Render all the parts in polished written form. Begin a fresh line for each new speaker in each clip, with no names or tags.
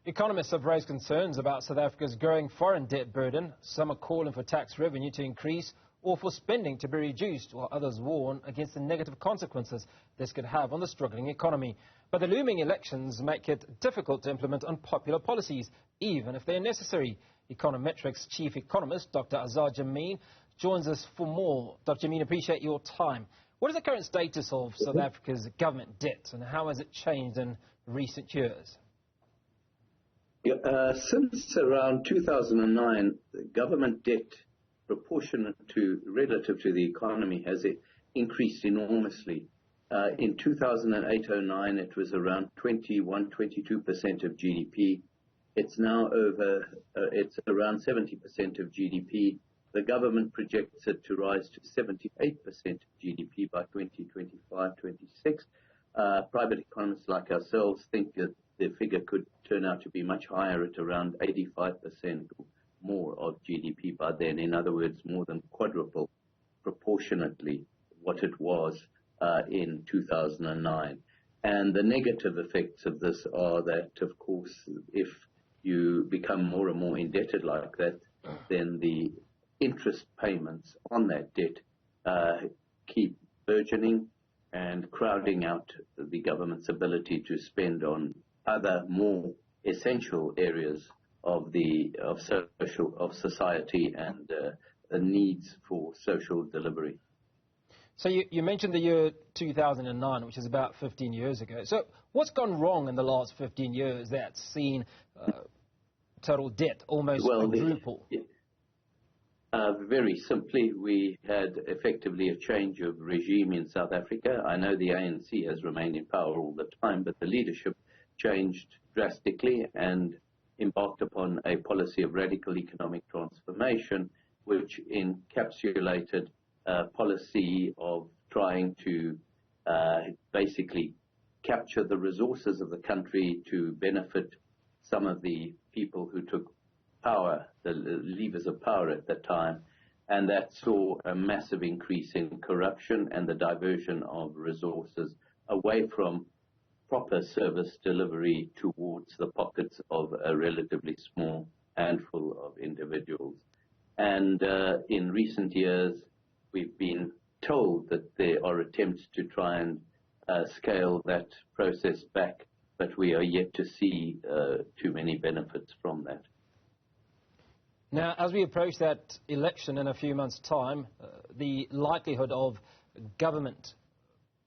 Economists have raised concerns about South Africa's growing foreign debt burden. Some are calling for tax revenue to increase or for spending to be reduced, while others warn against the negative consequences this could have on the struggling economy. But the looming elections make it difficult to implement unpopular policies, even if they're necessary. Econometrics Chief Economist Dr Azar Jammine joins us for more. Dr Jammine, appreciate your time. What is the current status of South Africa's government debt, and how has it changed in recent years?
Since around 2009, the government debt proportionate to relative to the economy has increased enormously. In 2008-09, it was around 21-22% of GDP. It's now it's around 70% of GDP. The government projects it to rise to 78% of GDP by 2025-26. Private economists like ourselves think that the figure could turn out to be much higher at around 85% or more of GDP by then. In other words, more than quadruple proportionately what it was in 2009. And the negative effects of this are that, of course, if you become more and more indebted like that, then the interest payments on that debt keep burgeoning and crowding out the government's ability to spend on other more essential areas of society and the needs for social delivery.
So you mentioned the year 2009, which is about 15 years ago. So what's gone wrong in the last 15 years that's seen total debt almost quadruple?
Very simply, we had effectively a change of regime in South Africa. I know the ANC has remained in power all the time, but the leadership changed drastically and embarked upon a policy of radical economic transformation, which encapsulated a policy of trying to basically capture the resources of the country to benefit some of the people who took power, the levers of power at the time, and that saw a massive increase in corruption and the diversion of resources away from proper service delivery towards the pockets of a relatively small handful of individuals. And in recent years, we've been told that there are attempts to try and scale that process back, but we are yet to see too many benefits from that.
Now, as we approach that election in a few months' time, the likelihood of government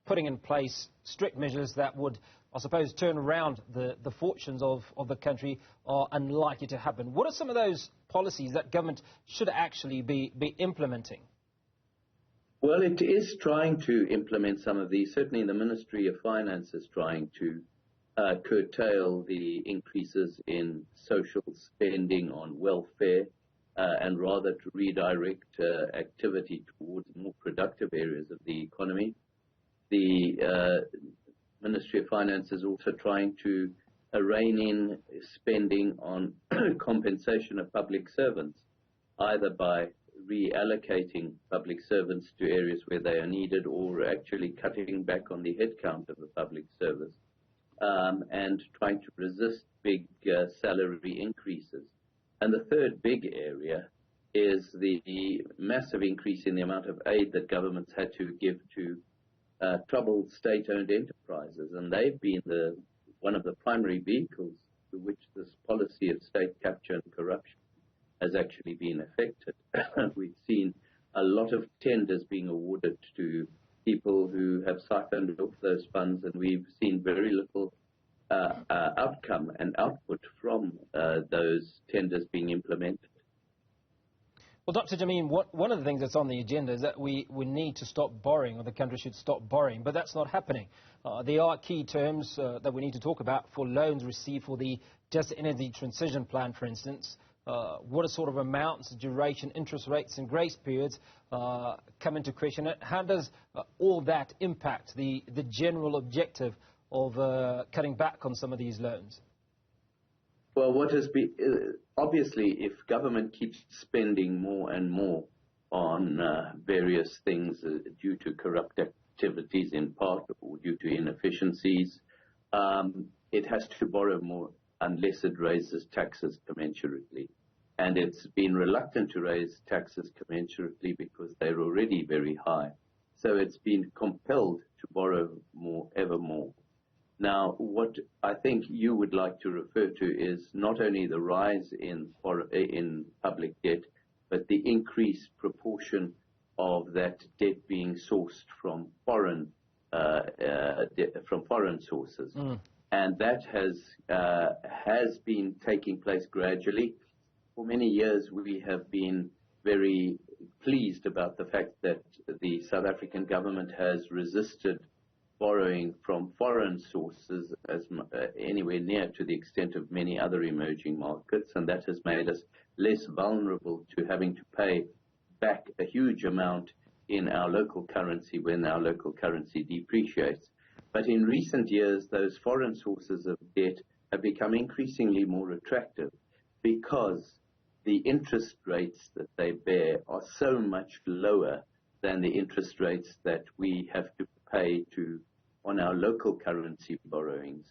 putting in place strict measures that would, I suppose, turn around the fortunes of the country are unlikely to happen. What are some of those policies that government should actually be implementing?
Well, it is trying to implement some of these. Certainly the Ministry of Finance is trying to curtail the increases in social spending on welfare and rather to redirect activity towards more productive areas of the economy. The Ministry of Finance is also trying to rein in spending on compensation of public servants, either by reallocating public servants to areas where they are needed or actually cutting back on the headcount of the public service, and trying to resist big salary increases. And the third big area is the massive increase in the amount of aid that governments had to give to troubled state-owned enterprises, and they've been one of the primary vehicles through which this policy of state capture and corruption has actually been affected. We've seen a lot of tenders being awarded to people who have siphoned off those funds, and we've seen very little outcome and output from those tenders being implemented.
Well, Dr. Jammine, one of the things that's on the agenda is that we need to stop borrowing, or the country should stop borrowing, but that's not happening. There are key terms that we need to talk about for loans received for the Just Energy Transition Plan, for instance. What are sort of amounts, duration, interest rates and grace periods come into question? How does all that impact the general objective of cutting back on some of these loans?
Well, what has been obviously, if government keeps spending more and more on various things due to corrupt activities in part or due to inefficiencies, it has to borrow more unless it raises taxes commensurately. And it's been reluctant to raise taxes commensurately because they're already very high. So it's been compelled to borrow more, ever more. Now, what I think you would like to refer to is not only the rise in public debt, but the increased proportion of that debt being sourced from foreign sources. And that has been taking place gradually. For many years, we have been very pleased about the fact that the South African government has resisted borrowing from foreign sources anywhere near to the extent of many other emerging markets, and that has made us less vulnerable to having to pay back a huge amount in our local currency when our local currency depreciates. But in recent years, those foreign sources of debt have become increasingly more attractive because the interest rates that they bear are so much lower than the interest rates that we have to pay on our local currency borrowings.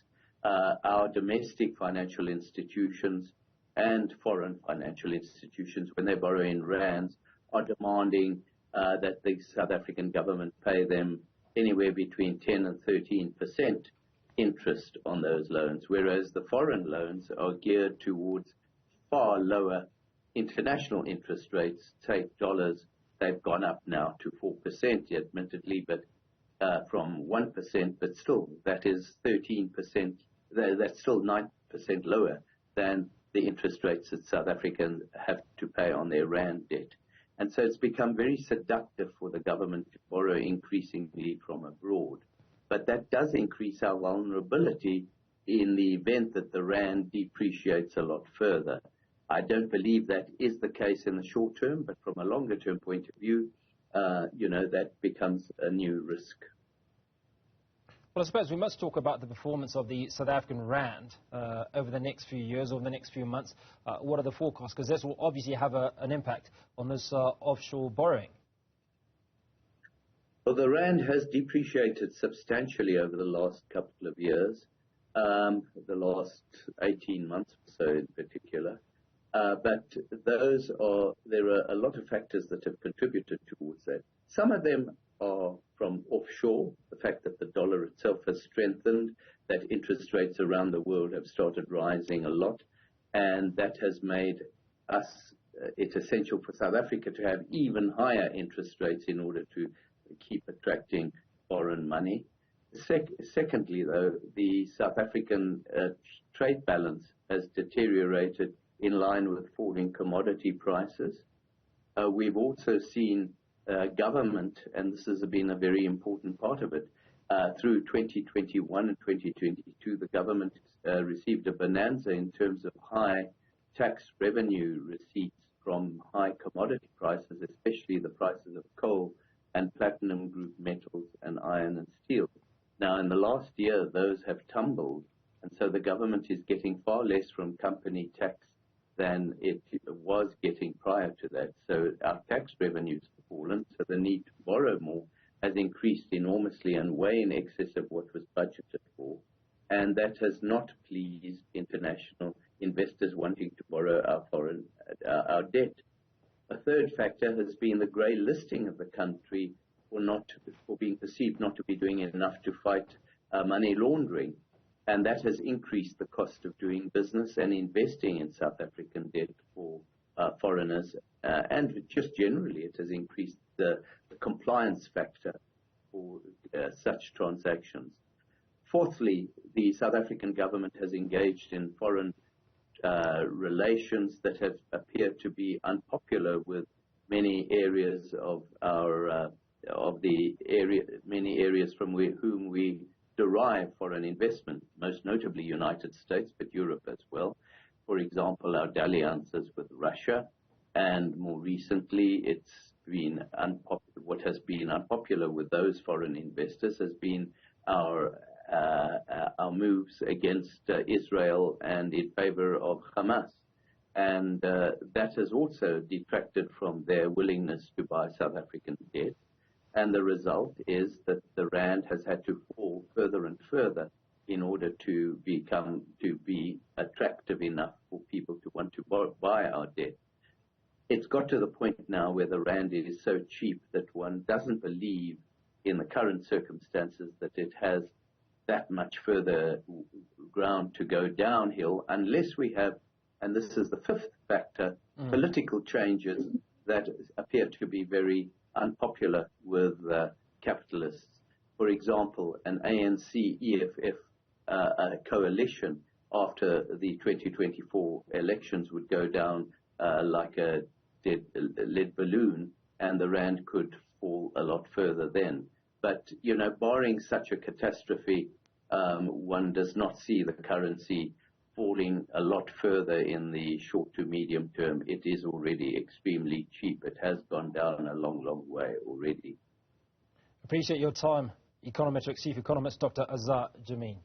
Our domestic financial institutions and foreign financial institutions, when they borrow in rands, are demanding that the South African government pay them anywhere between 10 and 13% interest on those loans, whereas the foreign loans are geared towards far lower international interest rates. Take dollars, they've gone up now to 4%, admittedly, but from 1%, but still that is 13%. That's still 9% lower than the interest rates that South Africans have to pay on their rand debt. And so it's become very seductive for the government to borrow increasingly from abroad. But that does increase our vulnerability in the event that the rand depreciates a lot further. I don't believe that is the case in the short term, but from a longer term point of view, that becomes a new risk.
Well, I suppose we must talk about the performance of the South African rand over the next few years, over the next few months. What are the forecasts? Because this will obviously have an impact on this offshore borrowing.
Well, the rand has depreciated substantially over the last couple of years, the last 18 months or so in particular. But there are a lot of factors that have contributed towards that. Some of them are from offshore, the fact that the dollar itself has strengthened, that interest rates around the world have started rising a lot, and that has made it essential for South Africa to have even higher interest rates in order to keep attracting foreign money. Secondly, though, the South African trade balance has deteriorated in line with falling commodity prices. We've also seen government, and this has been a very important part of it, through 2021 and 2022, the government received a bonanza in terms of high tax revenue receipts from high commodity prices, especially the prices of coal and platinum group metals and iron and steel. Now, in the last year, those have tumbled, and so the government is getting far less from company tax than it was getting prior to that. So our tax revenues have fallen, so the need to borrow more has increased enormously and way in excess of what was budgeted for. And that has not pleased international investors wanting to borrow our debt. A third factor has been the grey listing of the country for being perceived not to be doing enough to fight money laundering. And that has increased the cost of doing business and investing in South African debt for foreigners. And just generally, it has increased the compliance factor for such transactions. Fourthly, the South African government has engaged in foreign relations that have appeared to be unpopular with many areas of many areas from whom we derive foreign investment, most notably United States, but Europe as well. For example, our dalliances with Russia, and more recently, what has been unpopular with those foreign investors has been our moves against Israel and in favor of Hamas. And that has also detracted from their willingness to buy South African debt. And the result is that the rand has had to fall further and further in order to be attractive enough for people to want to buy our debt. It's got to the point now where the rand is so cheap that one doesn't believe in the current circumstances that it has that much further ground to go downhill unless we have, and this is the fifth factor, political changes that appear to be very unpopular with capitalists. For example, an ANC-EFF coalition after the 2024 elections would go down like a lead balloon, and the rand could fall a lot further then. But, you know, barring such a catastrophe, one does not see the currency falling a lot further in the short to medium term. It is already extremely cheap. It has gone down a long, long way already.
Appreciate your time, Econometrics Chief Economist Dr Azar Jammine.